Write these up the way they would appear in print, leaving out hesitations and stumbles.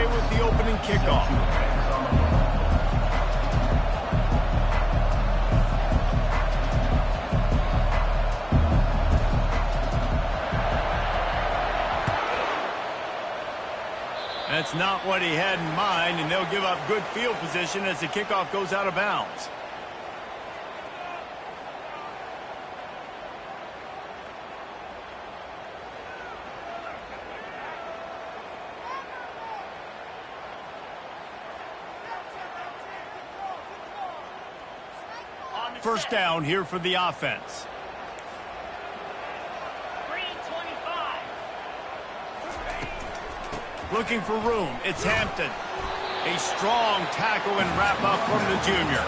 away with the opening kickoff. That's not what he had in mind, and they'll give up good field position as the kickoff goes out of bounds. First down here for the offense. Looking for room. It's Hampton. A strong tackle and wrap up from the junior.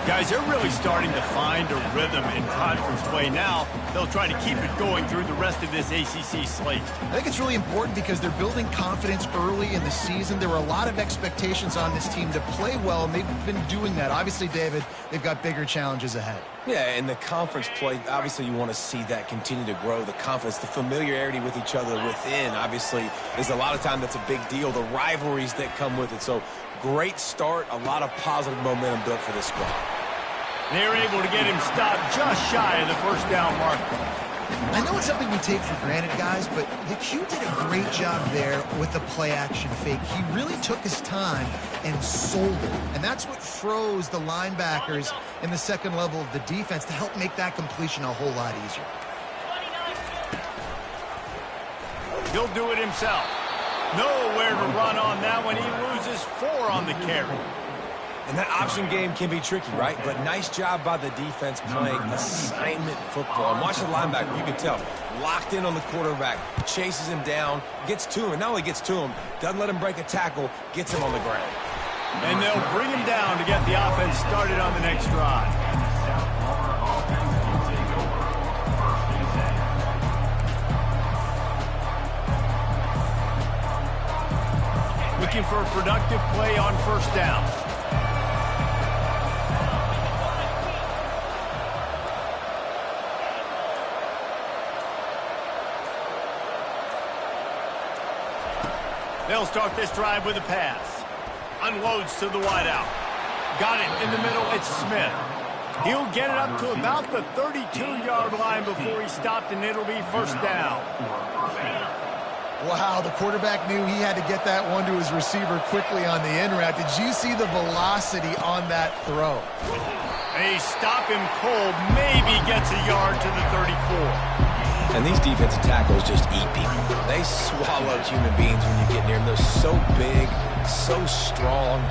Guys, they're really starting to find a rhythm in conference play now. They'll try to keep it going through the rest of this ACC slate. I think it's really important because they're building confidence early in the season. There were a lot of expectations on this team to play well, and they've been doing that. Obviously, David, they've got bigger challenges ahead. Yeah, in the conference play, obviously you want to see that continue to grow, the confidence, the familiarity with each other within, obviously, is a lot of time that's a big deal, the rivalries that come with it. So, great start, a lot of positive momentum built for this squad. They're able to get him stopped just shy of the first down marker. I know it's something we take for granted, guys, but the Q did a great job there with the play-action fake. He really took his time and sold it, and that's what froze the linebackers in the second level of the defense to help make that completion a whole lot easier. He'll do it himself. Nowhere to run on that one. He loses 4 on the carry. And that option game can be tricky, right? But nice job by the defense playing assignment football. And watch the linebacker, you can tell, locked in on the quarterback, chases him down, gets to him, and not only gets to him, doesn't let him break a tackle, gets him on the ground. And they'll bring him down to get the offense started on the next drive. Looking for a productive play on first down. They'll start this drive with a pass. Unloads to the wideout. Got it in the middle. It's Smith. He'll get it up to about the 32-yard line before he stopped, and it'll be first down. Wow, the quarterback knew he had to get that one to his receiver quickly on the in route. Did you see the velocity on that throw? They stop him cold. Maybe gets a yard to the 34. And these defensive tackles just eat people. They swallow human beings when you get near them. They're so big, so strong.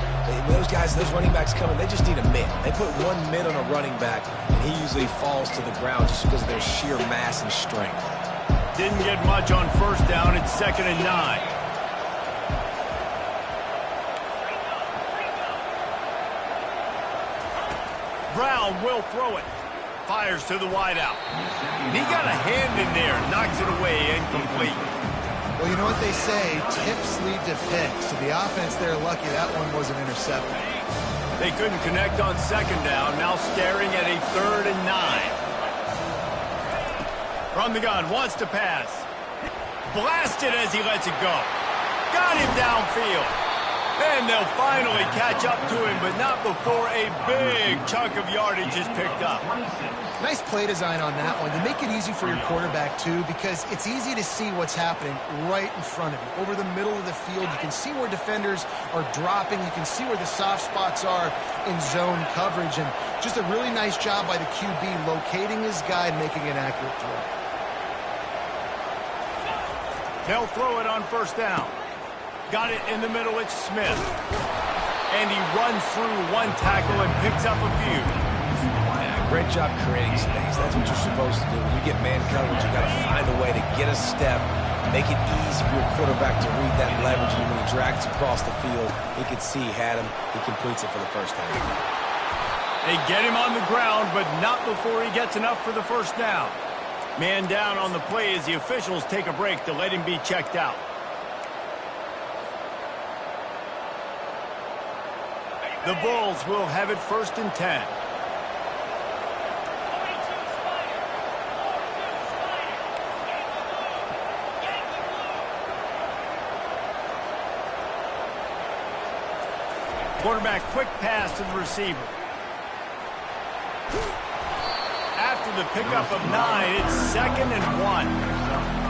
Those guys, those running backs coming, they just need a mitt. They put 1 mitt on a running back, and he usually falls to the ground just because of their sheer mass and strength. Didn't get much on first down. It's 2nd and 9. Brown will throw it. Fires to the wideout. He got a hand in there, knocks it away, incomplete. Well, you know what they say, tips lead to picks. So the offense there, lucky that one wasn't intercepted. They couldn't connect on second down, now staring at a 3rd and 9. From the gun, wants to pass. Blasted as he lets it go. Got him downfield. And they'll finally catch up to him, but not before a big chunk of yardage is picked up. Nice play design on that one. They make it easy for your quarterback, too, because it's easy to see what's happening right in front of you. Over the middle of the field, you can see where defenders are dropping. You can see where the soft spots are in zone coverage. And just a really nice job by the QB locating his guy and making an accurate throw. They'll throw it on first down. Got it in the middle, it's Smith. And he runs through 1 tackle and picks up a few. Yeah, great job creating space. That's what you're supposed to do. When you get man coverage, you got to find a way to get a step, make it easy for your quarterback to read that leverage. And when he drags across the field, he could see he had him. He completes it for the first time. They get him on the ground, but not before he gets enough for the first down. Man down on the play as the officials take a break to let him be checked out. The Bulls will have it 1st and 10. Quarterback quick pass to the receiver. After the pickup of 9, it's 2nd and 1.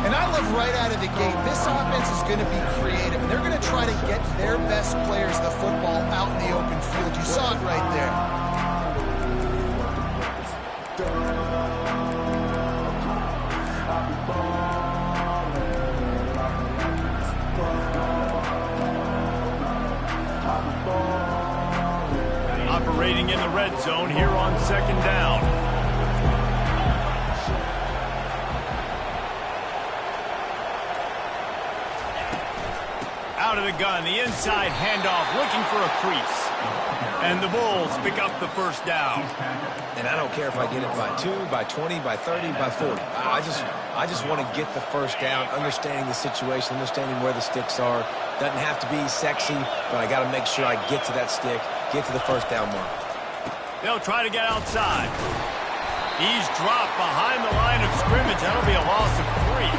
And I love right out of the gate, this offense is going to be creative. They're going to try to get their best players the football out in the open field. You saw it right there. Operating in the red zone here on 2nd down. Out of the gun, the inside handoff, looking for a crease. And the Bulls pick up the 1st down. And I don't care if I get it by 2, by 20, by 30, by 40. I just want to get the 1st down, understanding the situation, understanding where the sticks are. Doesn't have to be sexy, but I got to make sure I get to that stick, get to the 1st down mark. They'll try to get outside. He's dropped behind the line of scrimmage. That'll be a loss of 3.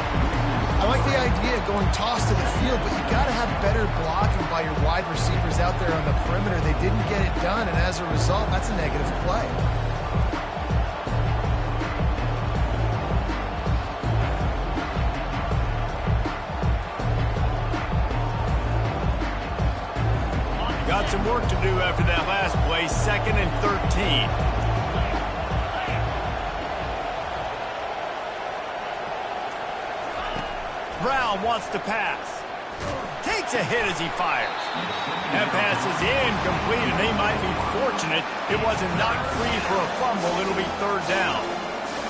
I like the idea of going toss to the field, but you got to have better blocking by your wide receivers out there on the perimeter. They didn't get it done, and as a result, that's a negative play. Got some work to do after that last play. 2nd and 13. Brown wants to pass. Takes a hit as he fires. That pass is incomplete, and they might be fortunate it wasn't knocked free for a fumble. It'll be 3rd down.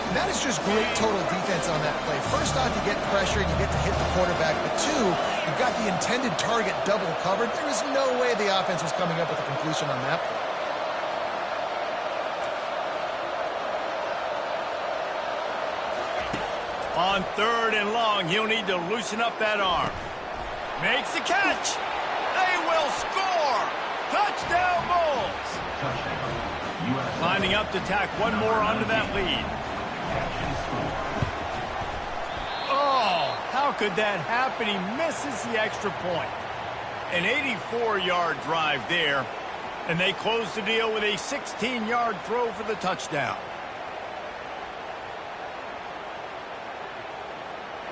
And that is just great total defense on that play. First off, you get pressure and you get to hit the quarterback. But 2, you've got the intended target double covered. There was no way the offense was coming up with a completion on that play. On 3rd and long, he'll need to loosen up that arm. Makes the catch. They will score. Touchdown Bulls. Lining up to tack one more onto that lead. Oh, how could that happen? He misses the extra point. An 84-yard drive there, and they close the deal with a 16-yard throw for the touchdown.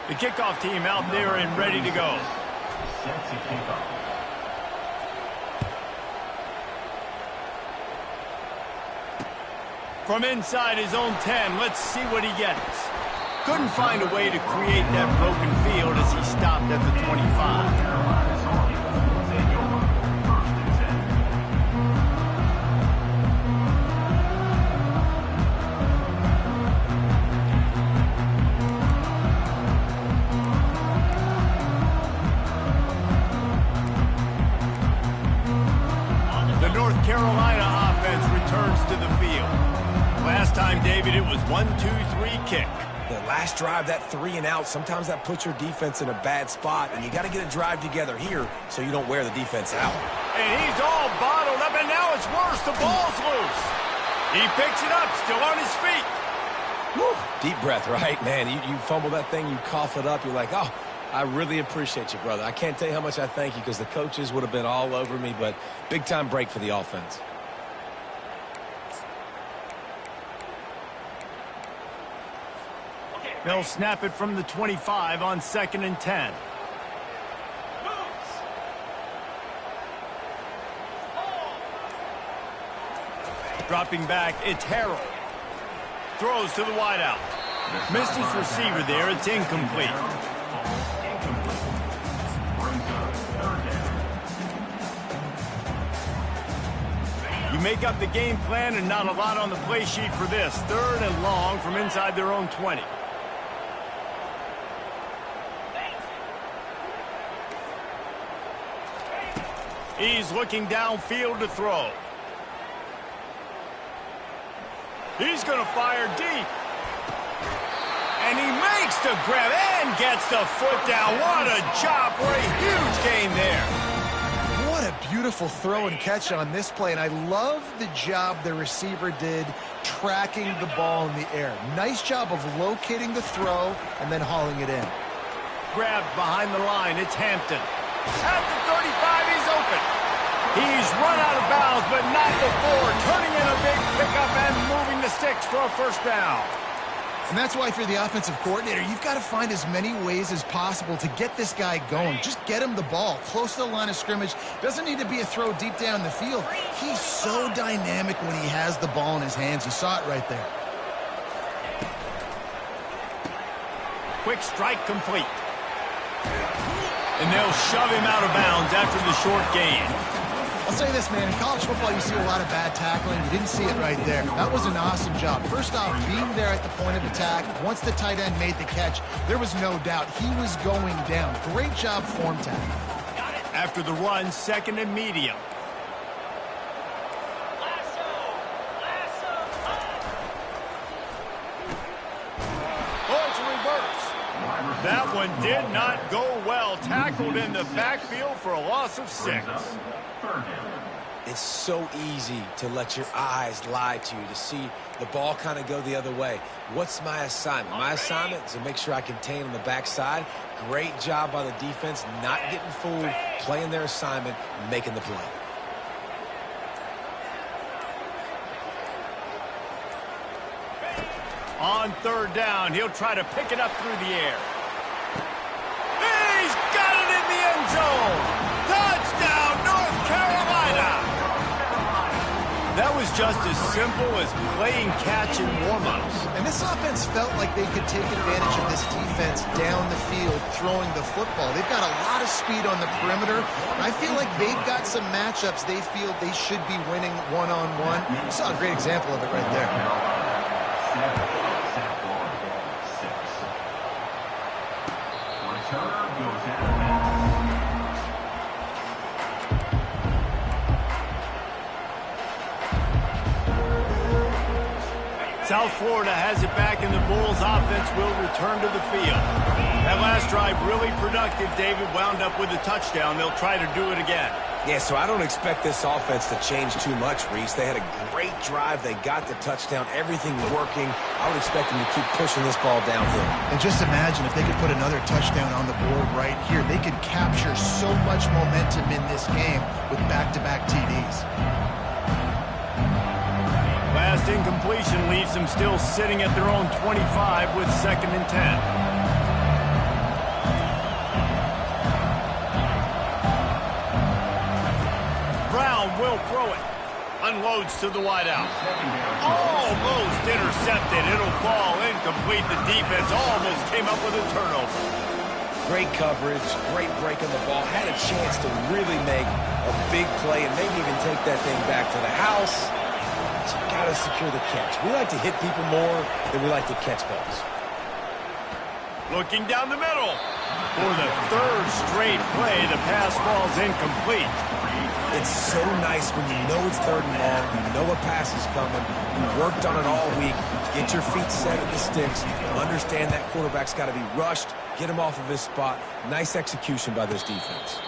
The kickoff team out there and ready to go. From inside his own 10, let's see what he gets. Couldn't find a way to create that broken field as he stopped at the 25. Carolina offense returns to the field. Last time, David, it was 1-2-3 kick. The last drive, that 3 and out, sometimes that puts your defense in a bad spot, and you got to get a drive together here so you don't wear the defense out. And he's all bottled up, and now it's worse. The ball's loose. He picks it up, still on his feet. Whew. Deep breath, right, man? You fumble that thing, you cough it up, you're like, oh, I really appreciate you, brother. I can't tell you how much I thank you because the coaches would have been all over me, but big-time break for the offense. They'll snap it from the 25 on 2nd and 10. Dropping back, it's Harrell. Throws to the wideout. Missed his receiver there, it's incomplete. You make up the game plan and not a lot on the play sheet for this. 3rd and long from inside their own 20. He's looking downfield to throw. He's going to fire deep. And he makes the grab and gets the foot down. What a job for a huge gain there. What a beautiful throw and catch on this play, and I love the job the receiver did tracking the ball in the air. Nice job of locating the throw and then hauling it in. Grabbed behind the line, it's Hampton. At the 35, he's open. He's run out of bounds, but not before turning in a big pickup and moving the sticks for a first down. And that's why if you're the offensive coordinator, you've got to find as many ways as possible to get this guy going. Just get him the ball close to the line of scrimmage. Doesn't need to be a throw deep down the field. He's so dynamic when he has the ball in his hands. You saw it right there. Quick strike complete. And they'll shove him out of bounds after the short gain. I'll say this, man. In college football, you see a lot of bad tackling. You didn't see it right there. That was an awesome job. First off, being there at the point of attack. Once the tight end made the catch, there was no doubt he was going down. Great job form tackling. After the run, second and medium. Oh, it's a reverse. That one did not go well. Tackled in the backfield for a loss of 6. It's so easy to let your eyes lie to you, to see the ball kind of go the other way. What's my assignment? My assignment is to make sure I contain on the backside. Great job by the defense, not getting fooled, playing their assignment, making the play. On third down, he'll try to pick it up through the air. He's got it in the end zone. Touchdown, North Carolina. That was just as simple as playing catch in warm-ups. And this offense felt like they could take advantage of this defense down the field throwing the football. They've got a lot of speed on the perimeter. I feel like they've got some matchups they feel they should be winning one-on-one. You saw a great example of it right there. South Florida has it back, and the Bulls offense will return to the field. That last drive really productive. David wound up with a touchdown. They'll try to do it again. Yeah, so I don't expect this offense to change too much, Reese. They had a great drive. They got the touchdown. Everything working. I would expect them to keep pushing this ball downhill. And just imagine if they could put another touchdown on the board right here. They could capture so much momentum in this game with back-to-back TDs. Last incompletion leaves them still sitting at their own 25 with 2nd and 10. Brown will throw it. Unloads to the wideout. Almost intercepted. It'll fall incomplete. The defense almost came up with a turnover. Great coverage, great break on the ball. Had a chance to really make a big play and maybe even take that thing back to the house. So you got to secure the catch. We like to hit people more than we like to catch balls. Looking down the middle. For the 3rd straight play, the pass falls incomplete. It's so nice when you know it's 3rd and long, you know a pass is coming, you worked on it all week, get your feet set at the sticks, understand that quarterback's got to be rushed, get him off of his spot. Nice execution by this defense.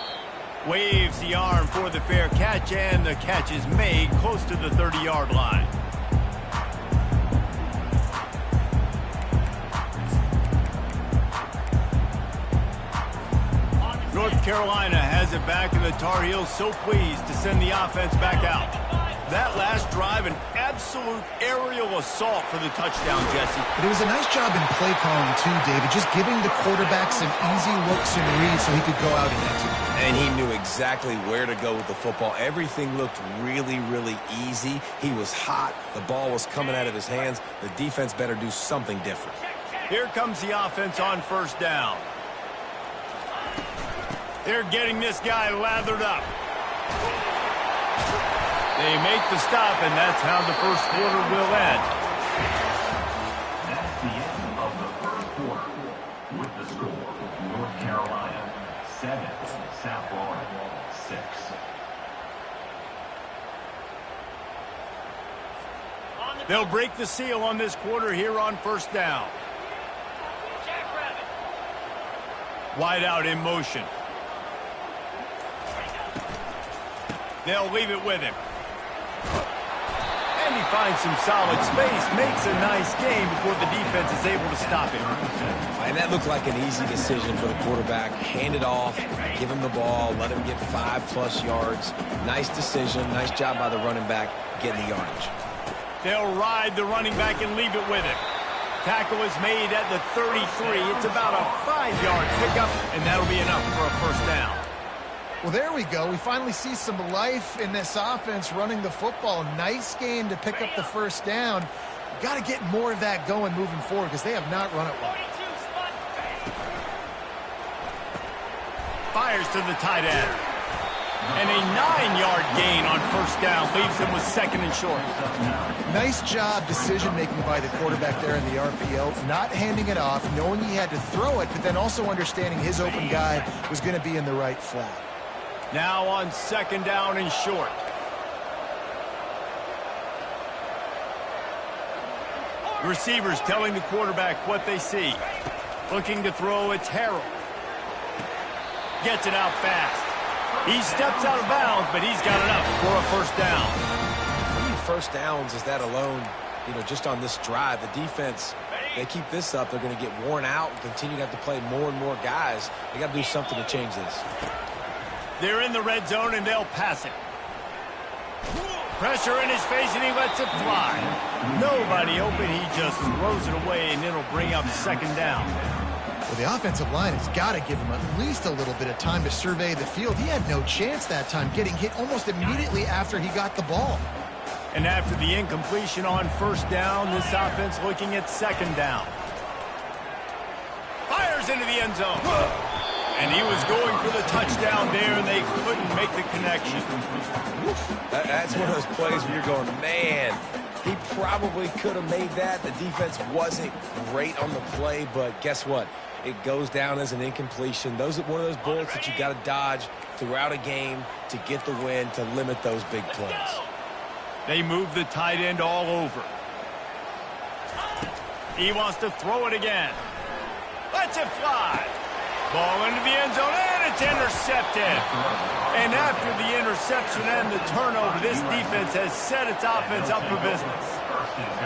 Waves the arm for the fair catch, and the catch is made close to the 30-yard line. North Carolina has it back, and the Tar Heels so pleased to send the offense back out. That last drive, an absolute aerial assault for the touchdown, Jesse. But it was a nice job in play calling, too, David, just giving the quarterback some easy looks and reads so he could go out and execute. And he knew exactly where to go with the football. Everything looked really, really easy. He was hot. The ball was coming out of his hands. The defense better do something different. Here comes the offense on 1st down. They're getting this guy lathered up. They make the stop, and that's how the 1st quarter will end. That's the end of the 1st quarter. With the score, North Carolina 7, South Florida 6. They'll break the seal on this quarter here on 1st down. Wide out in motion. They'll leave it with him. And he finds some solid space, makes a nice game before the defense is able to stop him. And that looked like an easy decision for the quarterback. Hand it off, give him the ball, let him get 5+ yards. Nice decision. Nice job by the running back getting the yardage. They'll ride the running back and leave it with him. Tackle is made at the 33. It's about a 5-yard pickup, and that'll be enough for a first down. Well, there we go. We finally see some life in this offense running the football. Nice game to pick up the first down. Got to get more of that going moving forward because they have not run it well. Fires to the tight end. And a 9-yard gain on first down leaves him with 2nd and short. Nice job decision-making by the quarterback there in the RPO, not handing it off, knowing he had to throw it, but then also understanding his open guy was going to be in the right flat. Now on 2nd down and short. Receivers telling the quarterback what they see. Looking to throw, it's Harold. Gets it out fast. He steps out of bounds, but he's got enough for a first down. How many first downs is that alone, just on this drive? The defense, they keep this up, they're going to get worn out and continue to have to play more and more guys. They got to do something to change this. They're in the red zone, and they'll pass it. Pressure in his face, and he lets it fly. Nobody open. He just throws it away, and it'll bring up 2nd down. Well, the offensive line has got to give him at least a little bit of time to survey the field. He had no chance that time, getting hit almost immediately after he got the ball. And after the incompletion on first down, this offense looking at 2nd down. Fires into the end zone. And he was going for the touchdown there, and they couldn't make the connection. That's one of those plays where you're going, man, he probably could have made that. The defense wasn't great on the play, but guess what? It goes down as an incompletion. Those are one of those bullets that you got to dodge throughout a game to get the win, to limit those big plays. They move the tight end all over. He wants to throw it again. Lets it fly. Ball into the end zone, and it's intercepted. And after the interception and the turnover, this defense has set its offense up for business.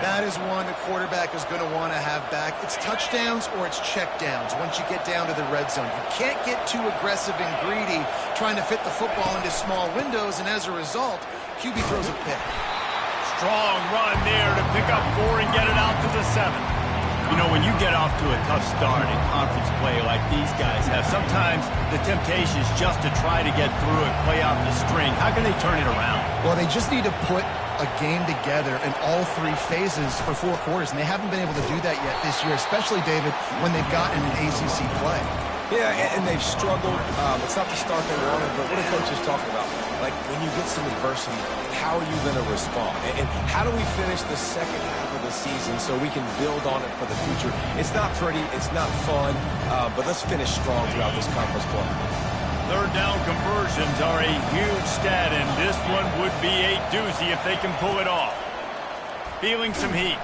That is one the quarterback is going to want to have back. It's touchdowns or it's checkdowns once you get down to the red zone. You can't get too aggressive and greedy trying to fit the football into small windows, and as a result, QB throws a pick. Strong run there to pick up 4 and get it out to the 7. When you get off to a tough start in conference play like these guys have, sometimes the temptation is just to try to get through it, play out the string. How can they turn it around? Well, they just need to put a game together in all 3 phases for 4 quarters, and they haven't been able to do that yet this year, especially, David, when they've gotten an ACC play. Yeah, and they've struggled. It's not the start they wanted, but what are coaches talking about? Like, when you get some adversity, how are you going to respond? And how do we finish the second half of the season so we can build on it for the future? It's not pretty, it's not fun, but let's finish strong throughout this conference play. 3rd down conversions are a huge stat, and this one would be a doozy if they can pull it off. Feeling some heat.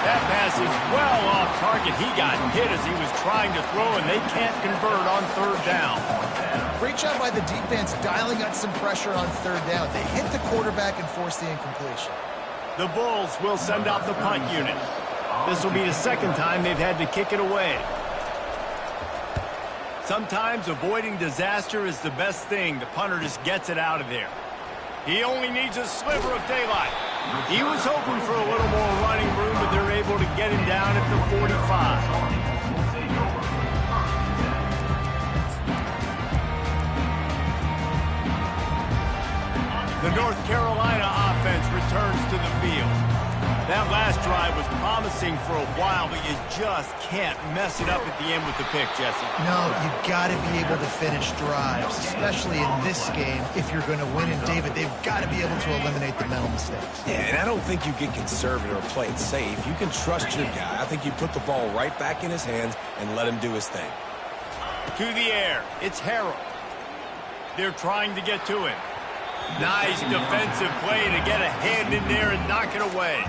That pass is well off target. He got hit as he was trying to throw, and they can't convert on 3rd down. Great job by the defense dialing up some pressure on 3rd down. They hit the quarterback and forced the incompletion. The Bulls will send out the punt unit. This will be the 2nd time they've had to kick it away. Sometimes avoiding disaster is the best thing. The punter just gets it out of there. He only needs a sliver of daylight. He was hoping for a little more running room, but they're able to get him down at the 45. The North Carolina offense returns to the field. That last drive was promising for a while, but you just can't mess it up at the end with the pick, Jesse. No, you've got to be able to finish drives, especially in this game if you're going to win. And, David, they've got to be able to eliminate the mental mistakes. Yeah, and I don't think you get conservative or play it safe. You can trust your guy. I think you put the ball right back in his hands and let him do his thing. To the air, it's Harold. They're trying to get to him. Nice defensive play to get a hand in there and knock it away.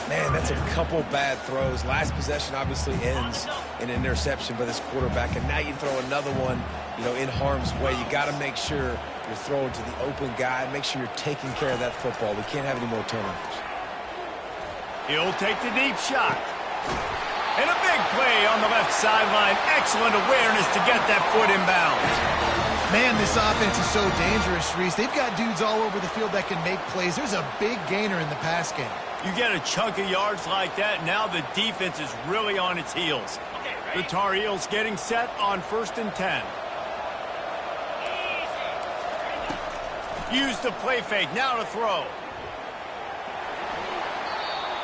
Man, that's a couple bad throws. Last possession obviously ends in an interception by this quarterback, and now you throw another one, in harm's way. You got to make sure you're throwing to the open guy. Make sure you're taking care of that football. We can't have any more turnovers. He'll take the deep shot. And a big play on the left sideline. Excellent awareness to get that foot in bounds. Man, this offense is so dangerous, Reese. They've got dudes all over the field that can make plays. There's a big gainer in the pass game. You get a chunk of yards like that, now the defense is really on its heels. The Tar Heels getting set on 1st and 10. Use the play fake, now to throw.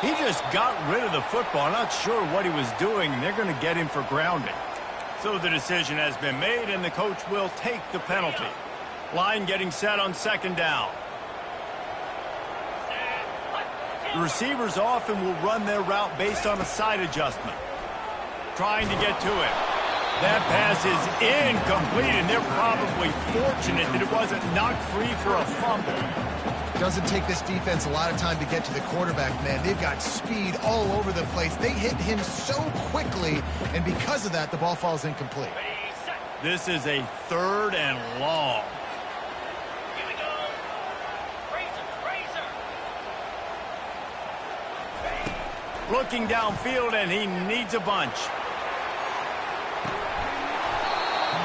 He just got rid of the football. Not sure what he was doing. They're going to get him for grounding. So the decision has been made, and the coach will take the penalty. Line getting set on 2nd down. The receivers often will run their route based on a side adjustment. Trying to get to it. That pass is incomplete, and they're probably fortunate that it wasn't knocked free for a fumble. Doesn't take this defense a lot of time to get to the quarterback, man. They've got speed all over the place. They hit him so quickly, and because of that, the ball falls incomplete. This is a 3rd and long. Here we go. Razor. Looking downfield, and he needs a bunch.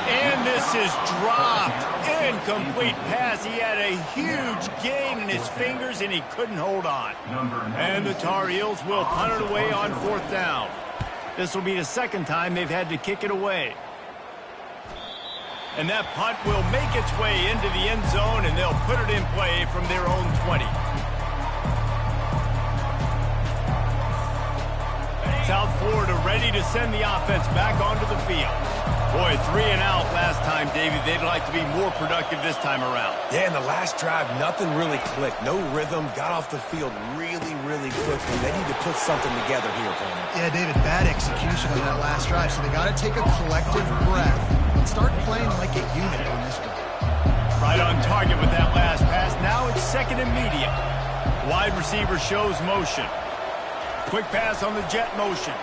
And this is dropped. Incomplete pass. He had a huge gain in his fingers, and he couldn't hold on. And the Tar Heels will punt it away on 4th down. This will be the 2nd time they've had to kick it away. And that punt will make its way into the end zone, and they'll put it in play from their own 20. South Florida ready to send the offense back onto the field. Boy, 3 and out last time, David. They'd like to be more productive this time around. Yeah, in the last drive, nothing really clicked. No rhythm. Got off the field really, really quickly. They need to put something together here, Coleman. Yeah, David, bad execution on that last drive, so they got to take a collective breath and start playing like a unit on this drive. Right on target with that last pass. Now it's 2nd and medium. Wide receiver shows motion. Quick pass on the jet motion.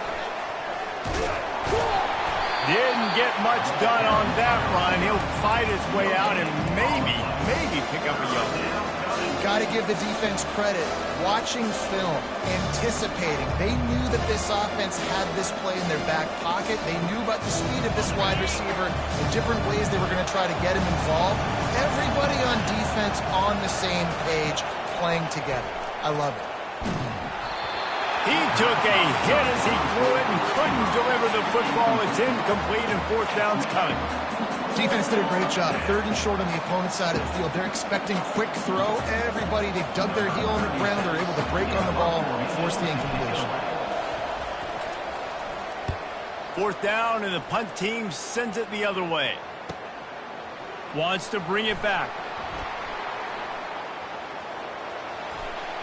Didn't get much done on that run. He'll fight his way out and maybe pick up a yard. Got to give the defense credit. Watching film, anticipating. They knew that this offense had this play in their back pocket. They knew about the speed of this wide receiver and different ways they were going to try to get him involved. Everybody on defense on the same page, playing together. I love it. He took a hit as he threw it and couldn't deliver the football. It's incomplete, and 4th down's coming. Defense did a great job. 3rd and short on the opponent's side of the field. They're expecting quick throw. Everybody, they dug their heel on the ground. They're able to break on the ball and force the incompletion. 4th down, and the punt team sends it the other way. Wants to bring it back.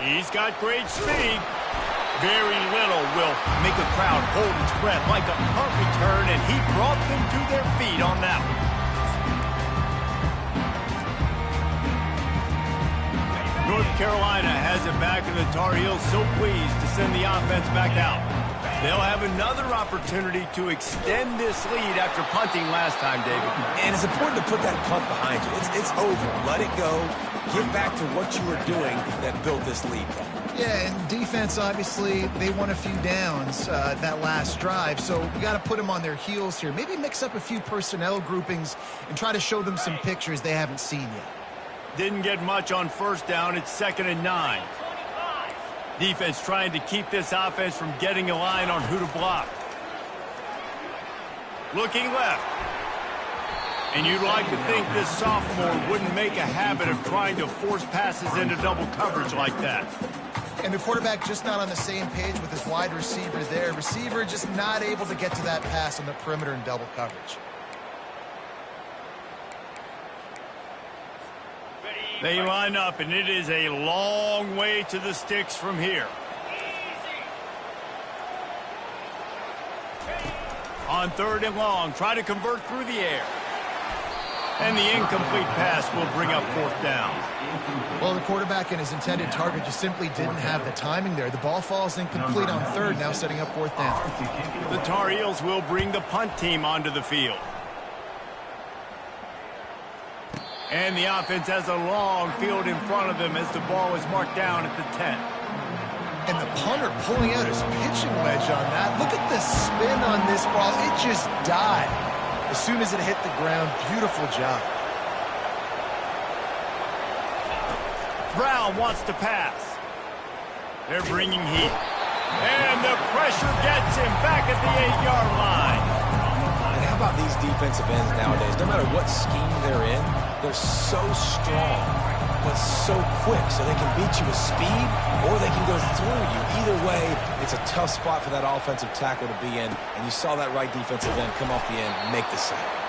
He's got great speed. Very little will make a crowd hold its breath like a punt return, and he brought them to their feet on that one. North Carolina has it back, and the Tar Heels so pleased to send the offense back out. They'll have another opportunity to extend this lead after punting last time, David. And it's important to put that punt behind you. It's over. Let it go. Get back to what you were doing that built this lead. Yeah, and defense, obviously, they won a few downs that last drive, so you got to put them on their heels here. Maybe mix up a few personnel groupings and try to show them some pictures they haven't seen yet. Didn't get much on 1st down. It's 2nd and 9. Defense trying to keep this offense from getting a line on who to block. Looking left. And you'd like to think this sophomore wouldn't make a habit of trying to force passes into double coverage like that. And the quarterback just not on the same page with his wide receiver there. Receiver just not able to get to that pass on the perimeter in double coverage. They line up, and it is a long way to the sticks from here. On 3rd and long, try to convert through the air. And the incomplete pass will bring up fourth down. Well, the quarterback and his intended target just simply didn't have the timing there. The ball falls incomplete on third, now setting up fourth down. The Tar Heels will bring the punt team onto the field. And the offense has a long field in front of them as the ball is marked down at the 10. And the punter pulling out his pitching wedge on that. Look at the spin on this ball. It just died as soon as it hit the ground. Beautiful job. Brown wants to pass. They're bringing heat. And the pressure gets him back at the 8-yard line. And how about these defensive ends nowadays? No matter what scheme they're in, they're so strong, but so quick, so they can beat you with speed or they can go through you. Either way, it's a tough spot for that offensive tackle to be in, and you saw that right defensive end come off the end and make the sack.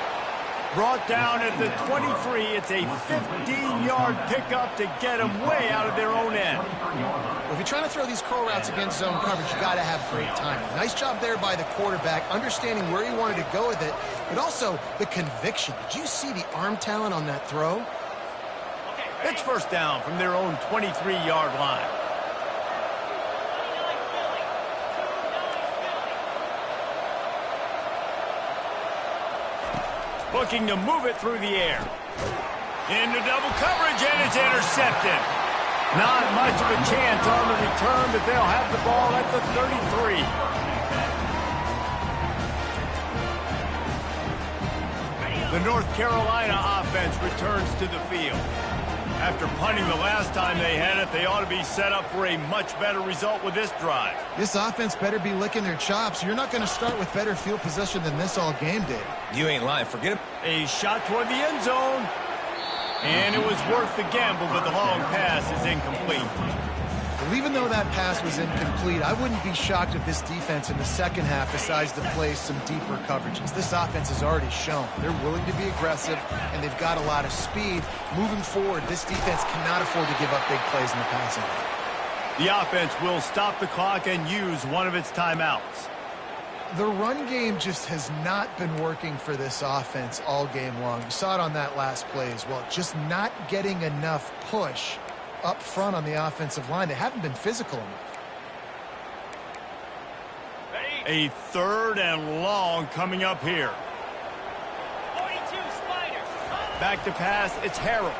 Brought down at the 23. It's a 15-yard pickup to get them way out of their own end. Well, if you're trying to throw these curl routes against zone coverage, you got to have great timing. Nice job there by the quarterback, understanding where he wanted to go with it, but also the conviction. Did you see the arm talent on that throw? It's first down from their own 23-yard line. Looking to move it through the air. Into double coverage, and it's intercepted. Not much of a chance on the return, but they'll have the ball at the 33. The North Carolina offense returns to the field. After punting the last time they had it, they ought to be set up for a much better result with this drive. This offense better be licking their chops. You're not going to start with better field possession than this all game did. You ain't lying. Forget it. A shot toward the end zone. And it was worth the gamble, but the long pass is incomplete. Well, even though that pass was incomplete, I wouldn't be shocked if this defense in the second half decides to play some deeper coverages. This offense has already shown they're willing to be aggressive, and they've got a lot of speed. Moving forward, this defense cannot afford to give up big plays in the passing game. The offense will stop the clock and use one of its timeouts. The run game just has not been working for this offense all game long. You saw it on that last play as well. Just not getting enough push up front on the offensive line. They haven't been physical enough. A third and long coming up here. 42 Spider. Back to pass, it's Harrell.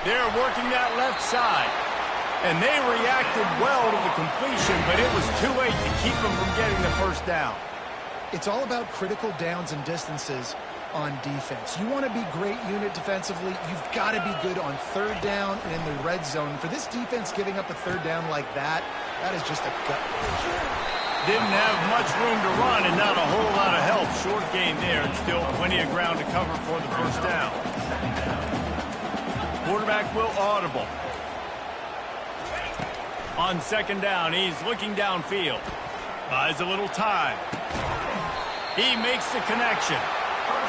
They're working that left side. And they reacted well to the completion, but it was too late to keep them from getting the first down. It's all about critical downs and distances on defense. You want to be great unit defensively, you've got to be good on third down and in the red zone. For this defense giving up a third down like that, that is just a gut punch. Didn't have much room to run and not a whole lot of help. Short game there and still plenty of ground to cover for the first down. Quarterback will audible. On second down, he's looking downfield. Buys a little time. He makes the connection.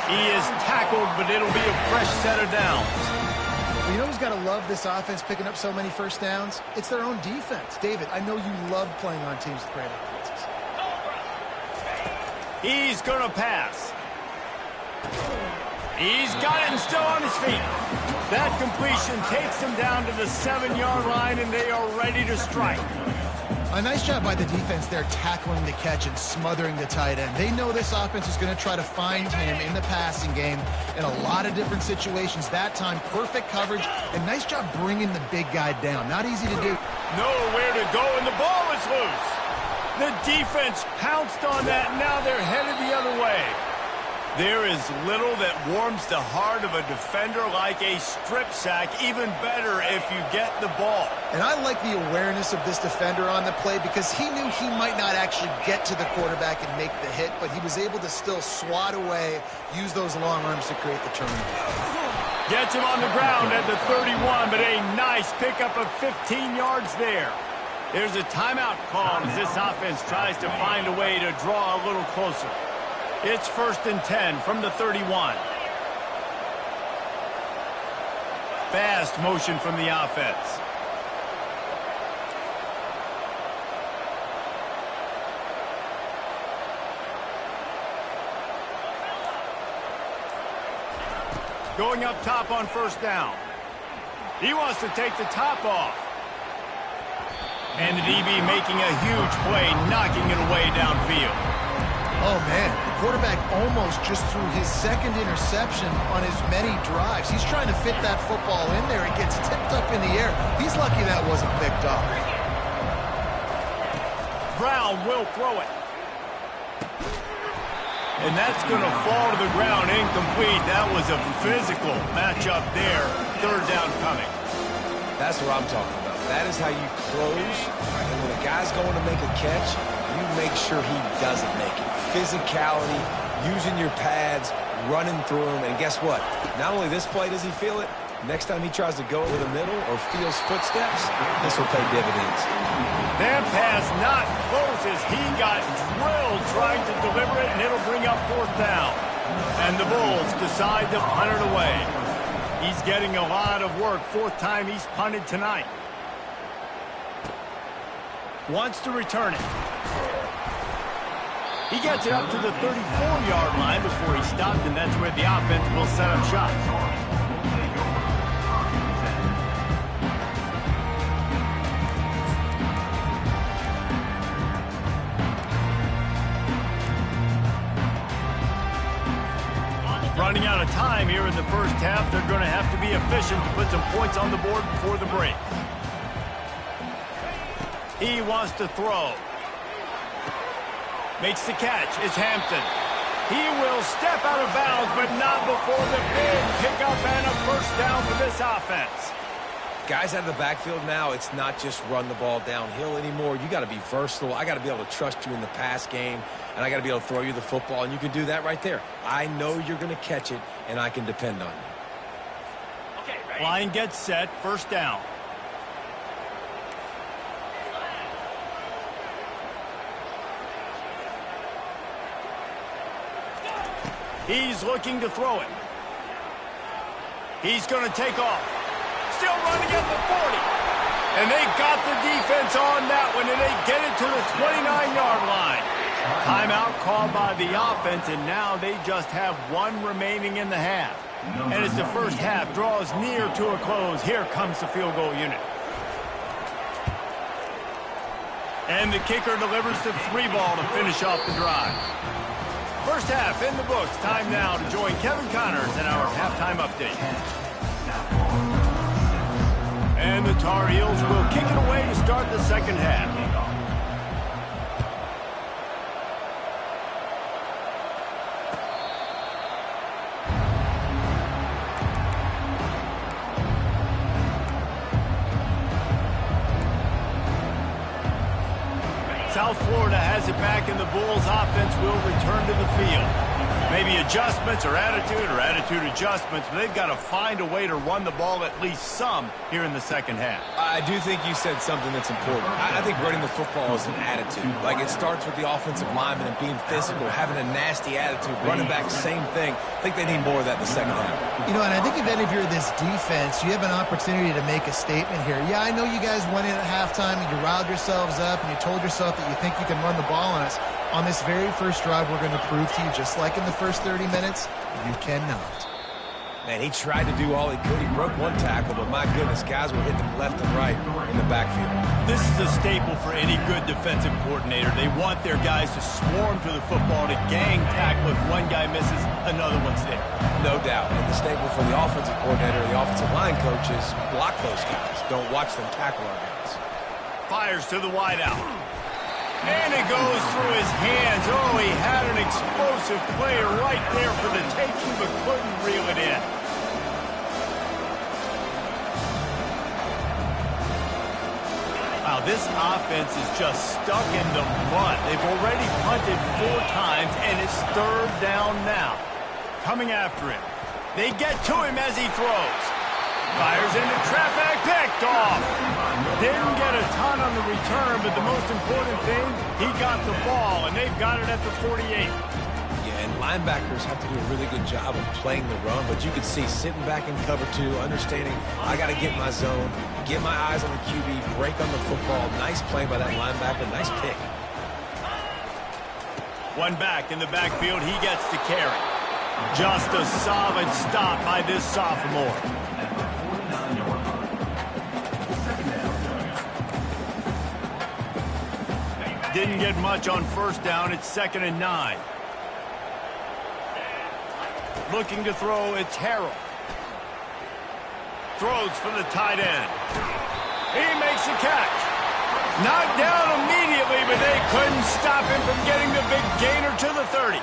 He is tackled, but it'll be a fresh set of downs. Well, you know who's got to love this offense picking up so many first downs? It's their own defense. David, I know you love playing on teams with great offenses. He's going to pass. He's got it and still on his feet. That completion takes them down to the 7-yard line, and they are ready to strike. A nice job by the defense there tackling the catch and smothering the tight end. They know this offense is going to try to find him in the passing game in a lot of different situations. That time, perfect coverage, and nice job bringing the big guy down. Not easy to do. Nowhere to go, and the ball is loose. The defense pounced on that, and now they're headed the other way. There is little that warms the heart of a defender like a strip sack, even better if you get the ball. And I like the awareness of this defender on the play because he knew he might not actually get to the quarterback and make the hit, but he was able to still swat away, use those long arms to create the turnover. Gets him on the ground at the 31, but a nice pickup of 15 yards there. There's a timeout call as this offense tries to find a way to draw a little closer. It's 1st and 10 from the 31. Fast motion from the offense. Going up top on first down. He wants to take the top off. And the DB making a huge play, knocking it away downfield. Oh, man. The quarterback almost just threw his second interception on as many drives. He's trying to fit that football in there. It gets tipped up in the air. He's lucky that wasn't picked off. Brown will throw it. And that's going to fall to the ground incomplete. That was a physical matchup there. Third down coming. That's what I'm talking about. That is how you close. And when a guy's going to make a catch, you make sure he doesn't make it. Physicality, using your pads, running through them. And guess what? Not only this play does he feel it, next time he tries to go over the middle or feels footsteps, this will pay dividends. That pass not close as he got drilled trying to deliver it, and it'll bring up fourth down. And the Bulls decide to punt it away. He's getting a lot of work. Fourth time he's punted tonight. Wants to return it. He gets it up to the 34-yard line before he stopped, and that's where the offense will set up shop. Running out of time here in the first half. They're going to have to be efficient to put some points on the board before the break. He wants to throw. Makes the catch. It's Hampton. He will step out of bounds, but not before the big pickup and a first down for this offense. Guys out of the backfield now, it's not just run the ball downhill anymore. You got to be versatile. I got to be able to trust you in the pass game, and I got to be able to throw you the football, and you can do that right there. I know you're going to catch it, and I can depend on you. Okay, ready? Line gets set. First down. He's looking to throw it. He's going to take off. Still running at the 40. And they got the defense on that one, and they get it to the 29-yard line. Timeout called by the offense, and now they just have one remaining in the half. And as the first half draws near to a close, here comes the field goal unit. And the kicker delivers the 3-ball to finish off the drive. First half in the books. Time now to join Kevin Connors in our halftime update. And the Tar Heels will kick it away to start the second half. South Florida has it back, and the Bulls offense will return to the field. Maybe adjustments or attitude adjustments, but they've got to find a way to run the ball at least some here in the second half. I do think you said something that's important. I think running the football is an attitude. Like, it starts with the offensive lineman and being physical, having a nasty attitude. Running back, same thing. I think they need more of that in the second half. You know, and I think if any of you are this defense, you have an opportunity to make a statement here. Yeah, I know you guys went in at halftime and you riled yourselves up and you told yourself that you think you can run the ball on us. On this very first drive, we're going to prove to you, just like in the first 30 minutes, you cannot. Man, he tried to do all he could. He broke one tackle, but my goodness, guys were hitting him left and right in the backfield. This is a staple for any good defensive coordinator. They want their guys to swarm to the football, to gang tackle. If one guy misses, another one's there. No doubt. And the staple for the offensive coordinator, the offensive line coach is block those guys. Don't watch them tackle our guys. Fires to the wideout. And it goes through his hands. Oh, he had an explosive player right there for the taking, but couldn't reel it in. Wow, this offense is just stuck in the mud. They've already punted 4 times, and it's third down now. Coming after him. They get to him as he throws. Fires into traffic, picked off. Didn't get a ton on the return, but the most important thing, he got the ball, and they've got it at the 48. Yeah, and linebackers have to do a really good job of playing the run, but you can see sitting back in cover 2, understanding I got to get my zone, get my eyes on the QB, break on the football. Nice play by that linebacker, nice pick. One back in the backfield, he gets to carry. Just a solid stop by this sophomore. At the 49-yard line. Second down. Didn't get much on first down. It's 2nd and 9. Looking to throw, it's Harrell. Throws for the tight end. He makes a catch. Knocked down immediately, but they couldn't stop him from getting the big gainer to the 30.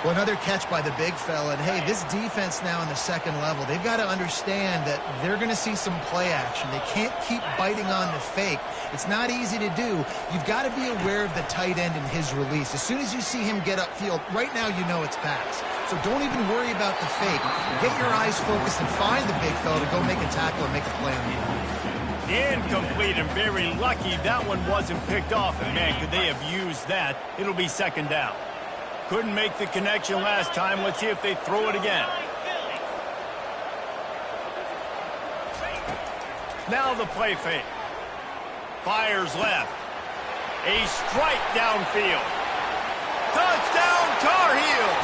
Well, another catch by the big fella. And, hey, this defense now in the second level, they've got to understand that they're going to see some play action. They can't keep biting on the fake. It's not easy to do. You've got to be aware of the tight end and his release. As soon as you see him get upfield, right now you know it's pass. So don't even worry about the fake. Get your eyes focused and find the big fella to go make a tackle and make a play on the end. Incomplete, and very lucky that one wasn't picked off. And, man, could they have used that? It'll be 2nd down. Couldn't make the connection last time. Let's see if they throw it again. Now the play fake. Fires left. A strike downfield. Touchdown Tar Heels.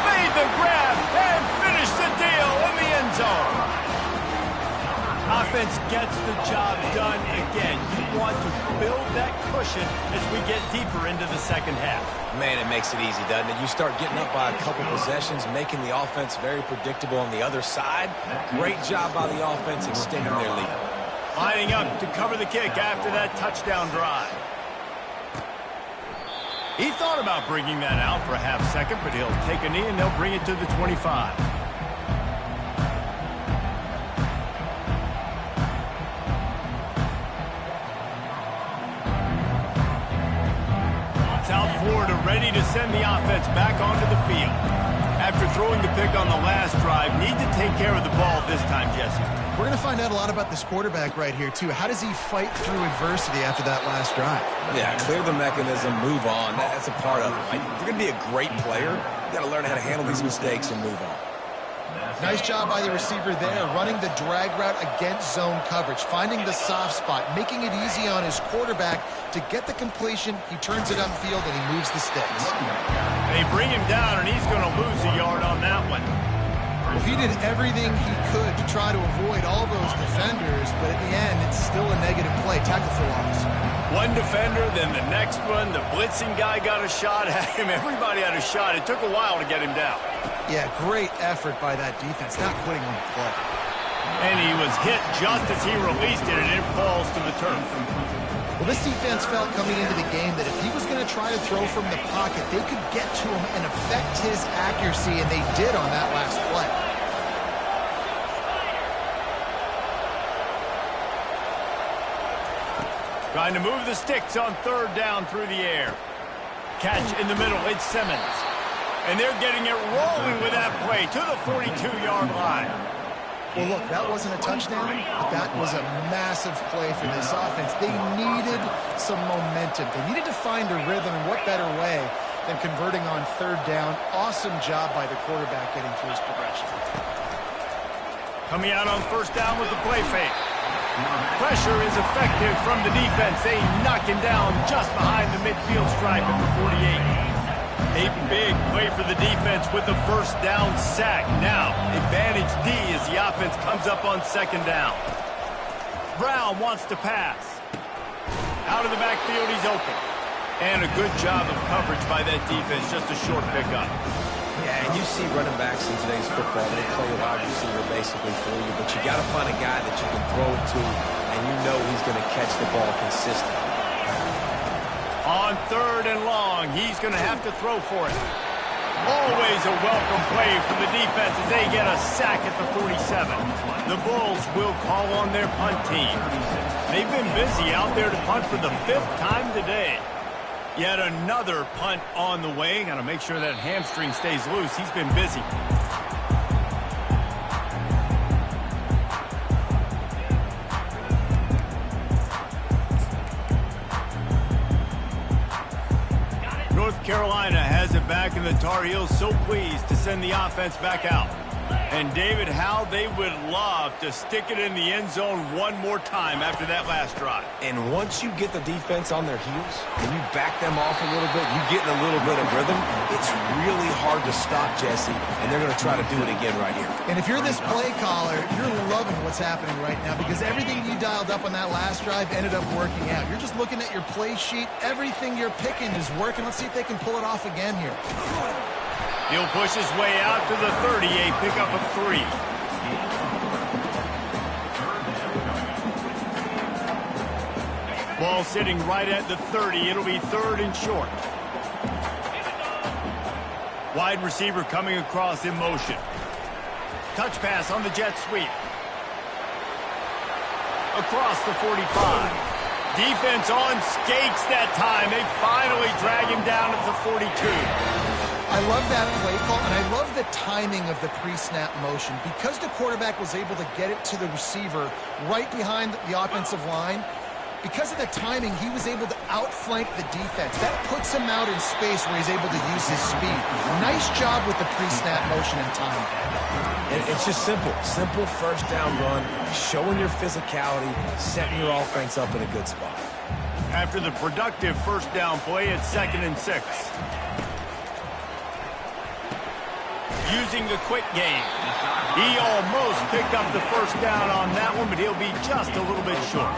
Made the grab and finished the deal in the end zone. Offense gets the job done again. You want to build that cushion as we get deeper into the second half. Man, it makes it easy, doesn't it? You start getting up by a couple possessions, making the offense very predictable on the other side. Great job by the offense extending their lead. Lining up to cover the kick after that touchdown drive. He thought about bringing that out for a half second, but he'll take a knee and they'll bring it to the 25. South Florida ready to send the offense back onto the field. After throwing the pick on the last drive, need to take care of the ball this time, Jesse. We're going to find out a lot about this quarterback right here, too. How does he fight through adversity after that last drive? Yeah, clear the mechanism, move on. That's a part of it, right? If you're going to be a great player, you got to learn how to handle these mistakes and move on. Nice job by the receiver there, running the drag route against zone coverage, finding the soft spot, making it easy on his quarterback to get the completion. He turns it upfield, and he moves the sticks. They bring him down, and he's going to lose a yard on that one. Well, he did everything he could to try to avoid all those defenders, but at the end, it's still a negative play. Tackle for loss. One defender, then the next one. The blitzing guy got a shot at him. Everybody had a shot. It took a while to get him down. Yeah, great effort by that defense, not quitting on the play. And he was hit just as he released it, and it falls to the turf. Well, this defense felt coming into the game that if he was going to try to throw from the pocket, they could get to him and affect his accuracy, and they did on that last play. Trying to move the sticks on 3rd down through the air. Catch in the middle, it's Simmons. And they're getting it rolling with that play to the 42-yard line. Well, look, that wasn't a touchdown, but that was a massive play for this offense. They needed some momentum. They needed to find a rhythm, and what better way than converting on 3rd down. Awesome job by the quarterback getting through his progression. Coming out on 1st down with the play fake. Pressure is effective from the defense. They knock him down just behind the midfield stripe at the 48. A big play for the defense with the 1st down sack. Now, advantage D as the offense comes up on 2nd down. Brown wants to pass. Out of the backfield, he's open. And a good job of coverage by that defense, just a short pickup. Yeah, and you see running backs in today's football, they play a wide receiver basically for you, but you got to find a guy that you can throw it to, and you know he's going to catch the ball consistently. On 3rd and long, he's going to have to throw for it. Always a welcome play for the defense as they get a sack at the 47. The Bulls will call on their punt team. They've been busy out there to punt for the 5th time today. Yet another punt on the way. Got to make sure that hamstring stays loose. He's been busy. North Carolina has it back, and the Tar Heels so pleased to send the offense back out. And, David, how they would love to stick it in the end zone one more time after that last drive. And once you get the defense on their heels and you back them off a little bit, you get in a little bit of rhythm, it's really hard to stop, Jesse, and they're going to try to do it again right here. And if you're this play caller, you're loving what's happening right now because everything you dialed up on that last drive ended up working out. You're just looking at your play sheet. Everything you're picking is working. Let's see if they can pull it off again here. He'll push his way out to the 30, a pickup of 3. Ball sitting right at the 30. It'll be 3rd and short. Wide receiver coming across in motion. Touch pass on the jet sweep. Across the 45. Defense on skates that time. They finally drag him down at the 42. I love that play call, and I love the timing of the pre-snap motion. Because the quarterback was able to get it to the receiver right behind the offensive line, because of the timing, he was able to outflank the defense. That puts him out in space where he's able to use his speed. Nice job with the pre-snap motion and time. It's just simple. Simple first down run, showing your physicality, setting your offense up in a good spot. After the productive first down play, it's 2nd and 6. Using the quick game. He almost picked up the first down on that one, but he'll be just a little bit short.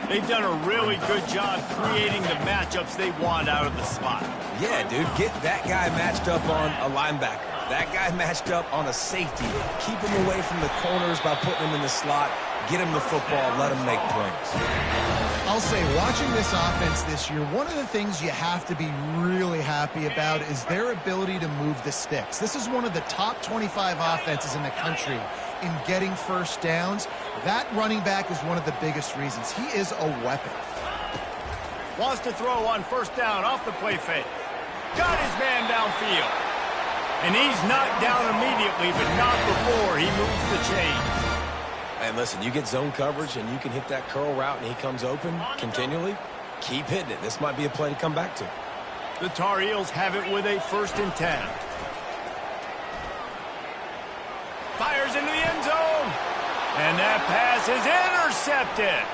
They've done a really good job creating the matchups they want out of the spot. Yeah, dude, get that guy matched up on a linebacker. That guy matched up on a safety. Keep him away from the corners by putting him in the slot. Get him the football. Let him make plays. I'll say, watching this offense this year, one of the things you have to be really happy about is their ability to move the sticks. This is one of the top 25 offenses in the country in getting first downs. That running back is one of the biggest reasons. He is a weapon. Wants to throw on first down off the play fake. Got his man downfield. And he's knocked down immediately, but not before he moves the chains. And listen, you get zone coverage and you can hit that curl route and he comes open continually, keep hitting it. This might be a play to come back to. The Tar Heels have it with a 1st and 10. Fires into the end zone. And that pass is intercepted.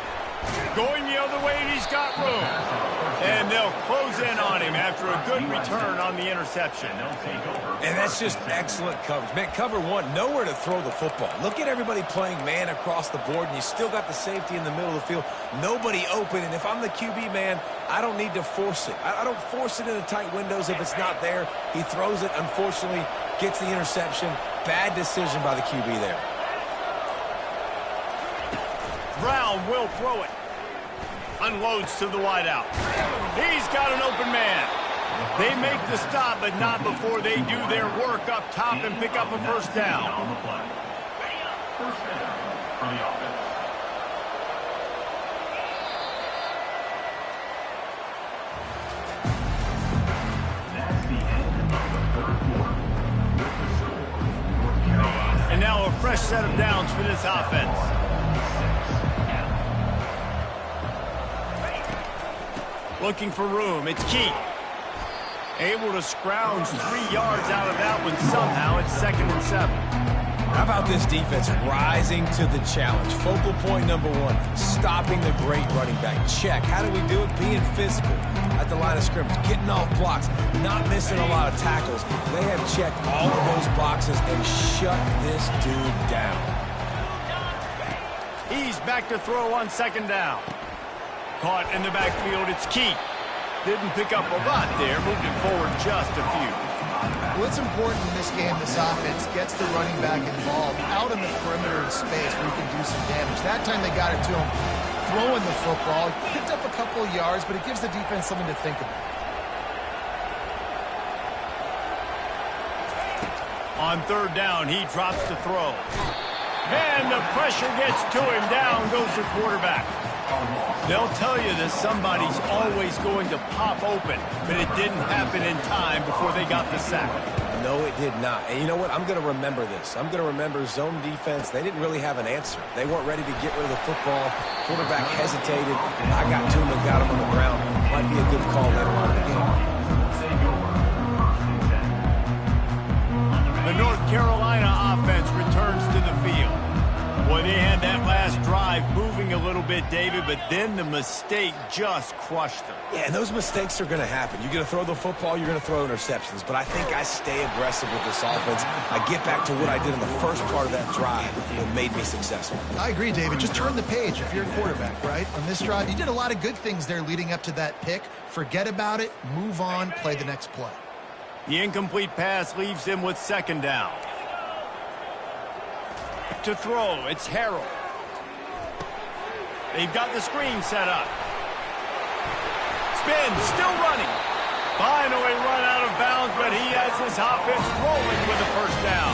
Going the other way, and he's got room. And they'll close in on him after a good return on the interception. And that's just excellent coverage. Man, cover one, nowhere to throw the football. Look at everybody playing man across the board, and you still got the safety in the middle of the field. Nobody open, and if I'm the QB, man, I don't need to force it. I don't force it into tight windows if it's not there. He throws it, unfortunately, gets the interception. Bad decision by the QB there. Brown will throw it. Unloads to the wideout. He's got an open man. They make the stop, but not before they do their work up top and pick up a first down. First down for the offense. That's the end of the 3rd quarter. With the score, North Carolina. And now a fresh set of downs for this offense. Looking for room. It's Keith. Able to scrounge 3 yards out of that one somehow. It's 2nd and 7. How about this defense rising to the challenge? Focal point number 1, stopping the great running back. Check. How do we do it? Being physical at the line of scrimmage, getting off blocks, not missing a lot of tackles. They have checked all of those boxes and shut this dude down. He's back to throw on 2nd down. Caught in the backfield, it's Keith. Didn't pick up a lot there, moved it forward just a few. Well, it's important in this game, this offense gets the running back involved out in the perimeter of space where he can do some damage. That time they got it to him throwing the football. Picked up a couple of yards, but it gives the defense something to think about. On 3rd down, he drops to throw. Man, the pressure gets to him. Down goes the quarterback. They'll tell you that somebody's always going to pop open, but it didn't happen in time before they got the sack. No, it did not. And you know what? I'm going to remember this. I'm going to remember zone defense. They didn't really have an answer. They weren't ready to get rid of the football. Quarterback hesitated. I got to him and got him on the ground. Might be a good call later on in the game. The North Carolina offense returns Well, they had that last drive moving a little bit, David, but then the mistake just crushed them. Yeah, and those mistakes are going to happen. You're going to throw the football, you're going to throw interceptions. But I think I stay aggressive with this offense. I get back to what I did in the first part of that drive that made me successful. I agree, David. Just turn the page if you're a quarterback, right? On this drive, you did a lot of good things there leading up to that pick. Forget about it, move on, play the next play. The incomplete pass leaves him with second down. To throw, it's Harrell. They've got the screen set up. Spin, still running. Finally run out of bounds, but he has his offense rolling with a first down.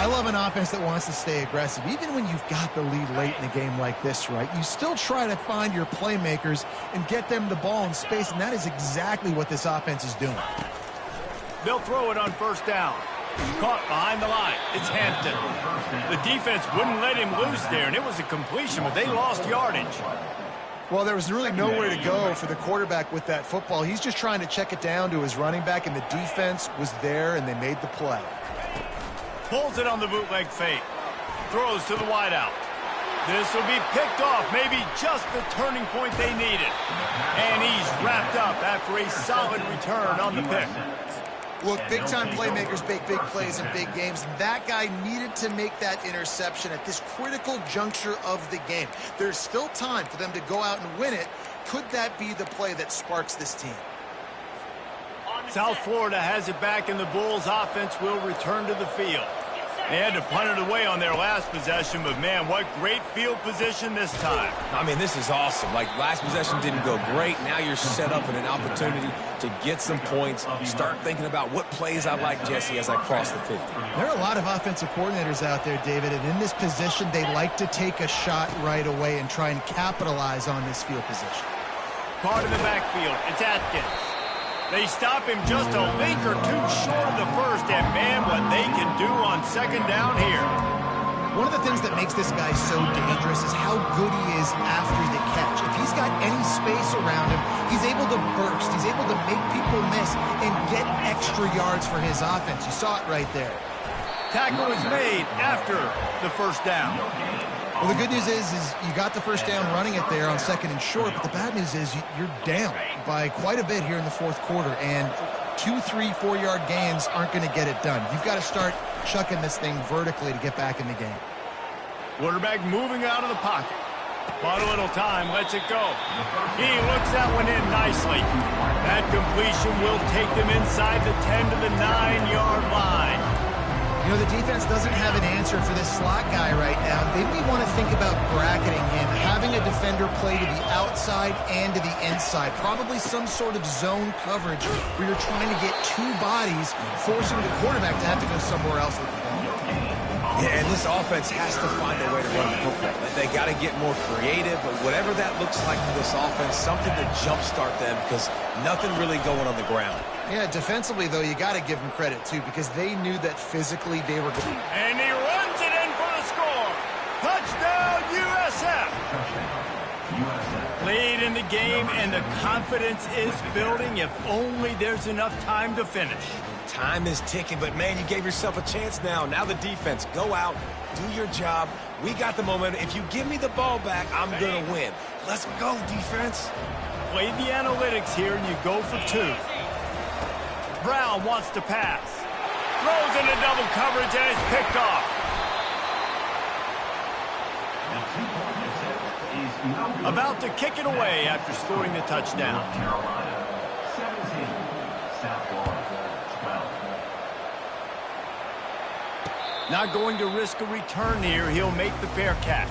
I love an offense that wants to stay aggressive. Even when you've got the lead late in a game like this, right, you still try to find your playmakers and get them the ball in space, and that is exactly what this offense is doing. They'll throw it on first down. Caught behind the line. It's Hampton. The defense wouldn't let him loose there, and it was a completion, but they lost yardage. Well, there was really nowhere to go for the quarterback with that football. He's just trying to check it down to his running back, and the defense was there, and they made the play. Pulls it on the bootleg fake. Throws to the wideout. This will be picked off, maybe just the turning point they needed. And he's wrapped up after a solid return on the pick. Look, big-time playmakers make big plays in big games. That guy needed to make that interception at this critical juncture of the game. There's still time for them to go out and win it. Could that be the play that sparks this team? South Florida has it back, and the Bulls' offense will return to the field. They had to punt it away on their last possession, but, man, what great field position this time. I mean, this is awesome. Like, last possession didn't go great. Now you're set up with an opportunity to get some points. Start thinking about what plays I like, Jesse, as I cross the 50. There are a lot of offensive coordinators out there, David, and in this position, they like to take a shot right away and try and capitalize on this field position. Caught in the backfield. It's Atkins. They stop him just a link or two short of the first, and man, what they can do on second down here. One of the things that makes this guy so dangerous is how good he is after the catch. If he's got any space around him, he's able to burst. He's able to make people miss and get extra yards for his offense. You saw it right there. Tackle was made after the first down. Well, the good news is you got the first down running it there on second and short, but the bad news is you're down by quite a bit here in the fourth quarter, and 2, 3, 4-yard gains aren't going to get it done. You've got to start chucking this thing vertically to get back in the game. Quarterback moving out of the pocket. Bought a little time, lets it go. He looks that one in nicely. That completion will take them inside the 10 to the 9-yard line. You know, the defense doesn't have an answer for this slot guy right now. They may want to think about bracketing him, having a defender play to the outside and to the inside. Probably some sort of zone coverage where you're trying to get two bodies, forcing the quarterback to have to go somewhere else with the ball. Yeah, and this offense has to find a way to run the football. They got to get more creative, but whatever that looks like for this offense, something to jumpstart them, because nothing really going on the ground. Yeah, defensively, though, you got to give them credit, too, because they knew that physically they were good. And he runs it in for the score. Touchdown, USF. Lead in the game, and the confidence is building. If only there's enough time to finish. Time is ticking, but, man, you gave yourself a chance now. Now the defense, go out, do your job. We got the momentum. If you give me the ball back, I'm going to win. Let's go, defense. Play the analytics here, and you go for two. Brown wants to pass. Throws into double coverage, and it's picked off. About to kick it away after scoring the touchdown. Carolina, 17. South Florida, 12. Not going to risk a return here. He'll make the fair catch.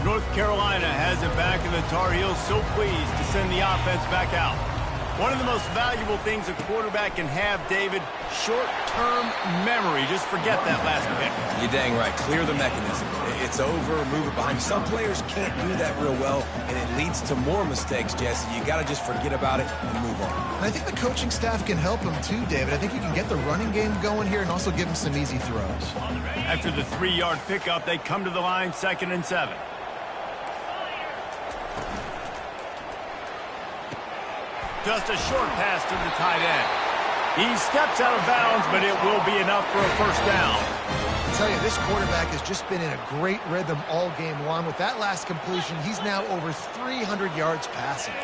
North Carolina has it back, and the Tar Heels so pleased to send the offense back out. One of the most valuable things a quarterback can have, David, short-term memory. Just forget that last pick. You're dang right. Clear the mechanism. It's over, move it behind. Some players can't do that real well, and it leads to more mistakes, Jesse. You got to just forget about it and move on. And I think the coaching staff can help him too, David. I think you can get the running game going here and also give him some easy throws. After the 3-yard pickup, they come to the line, 2nd and 7. Just a short pass to the tight end. He steps out of bounds, but it will be enough for a first down. I tell you, this quarterback has just been in a great rhythm all game long. With that last completion, he's now over 300 yards passing.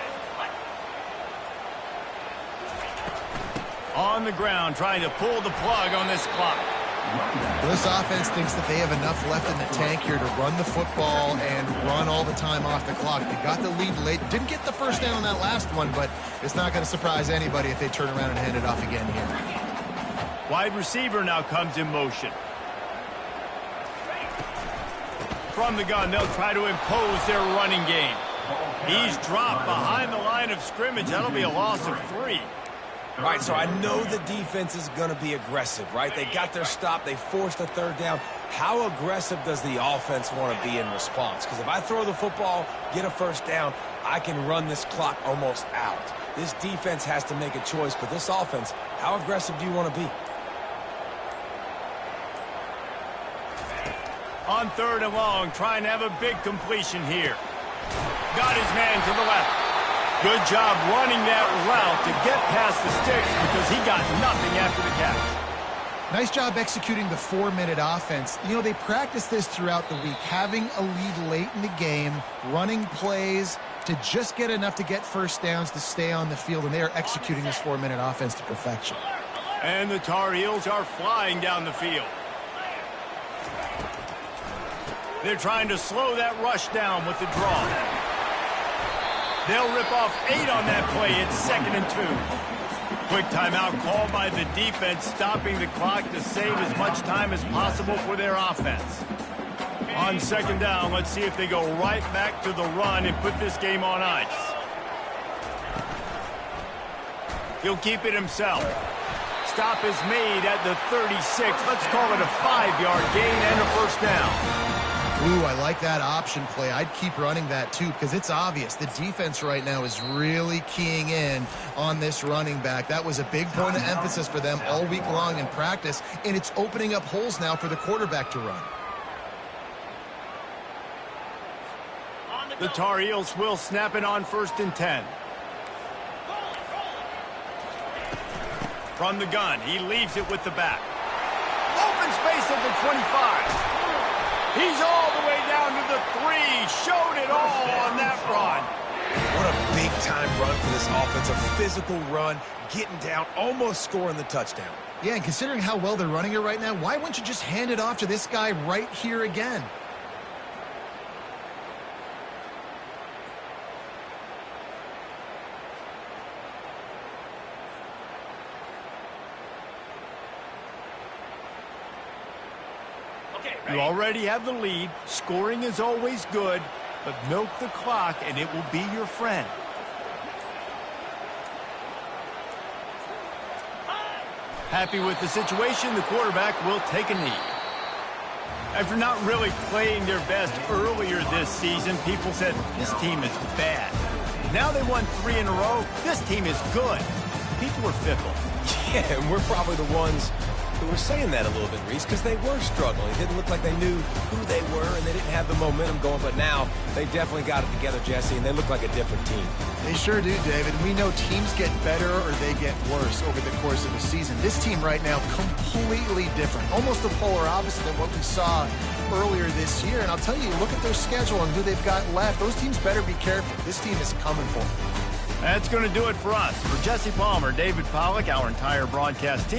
On the ground, trying to pull the plug on this clock. This offense thinks that they have enough left in the tank here to run the football and run all the time off the clock. They got the lead late. Didn't get the first down on that last one, but it's not going to surprise anybody if they turn around and hand it off again here. Wide receiver now comes in motion. From the gun, they'll try to impose their running game. He's dropped behind the line of scrimmage. That'll be a loss of 3. All right, so I know the defense is going to be aggressive, right? They got their stop. They forced a third down. How aggressive does the offense want to be in response? Because if I throw the football, get a first down, I can run this clock almost out. This defense has to make a choice, but this offense, how aggressive do you want to be? On 3rd and long, trying to have a big completion here. Got his man to the left. Good job running that route to get past the sticks because he got nothing after the catch. Nice job executing the 4-minute offense. You know, they practice this throughout the week, having a lead late in the game, running plays to just get enough to get first downs to stay on the field, and they are executing this 4-minute offense to perfection. And the Tar Heels are flying down the field. They're trying to slow that rush down with the draw. They'll rip off 8 on that play. It's 2nd and 2. Quick timeout called by the defense, stopping the clock to save as much time as possible for their offense. On 2nd down, let's see if they go right back to the run and put this game on ice. He'll keep it himself. Stop is made at the 36. Let's call it a 5-yard gain and a first down. Ooh, I like that option play. I'd keep running that, too, because it's obvious. The defense right now is really keying in on this running back. That was a big point of emphasis for them all week long in practice, and it's opening up holes now for the quarterback to run. The Tar Heels will snap it on 1st and 10. From the gun, he leaves it with the back. Open space at the 25. He's all the way down to the 3. Showed it all on that run. What a big-time run for this offense. A physical run, getting down, almost scoring the touchdown. Yeah, and considering how well they're running it right now, why wouldn't you just hand it off to this guy right here again? You already have the lead. Scoring is always good, but milk the clock and it will be your friend. Happy with the situation, the quarterback will take a knee. After not really playing their best earlier this season, people said this team is bad. Now they won 3 in a row. This team is good. People are fickle. Yeah, and we're probably the ones who were saying that a little bit, Reese, because they were struggling. It didn't look like they knew who they were, and they didn't have the momentum going. But now they definitely got it together, Jesse, and they look like a different team. They sure do, David. We know teams get better or they get worse over the course of the season. This team right now, completely different. Almost the polar opposite of what we saw earlier this year. And I'll tell you, look at their schedule and who they've got left. Those teams better be careful. This team is coming for them. That's going to do it for us. For Jesse Palmer, David Pollack, our entire broadcast team.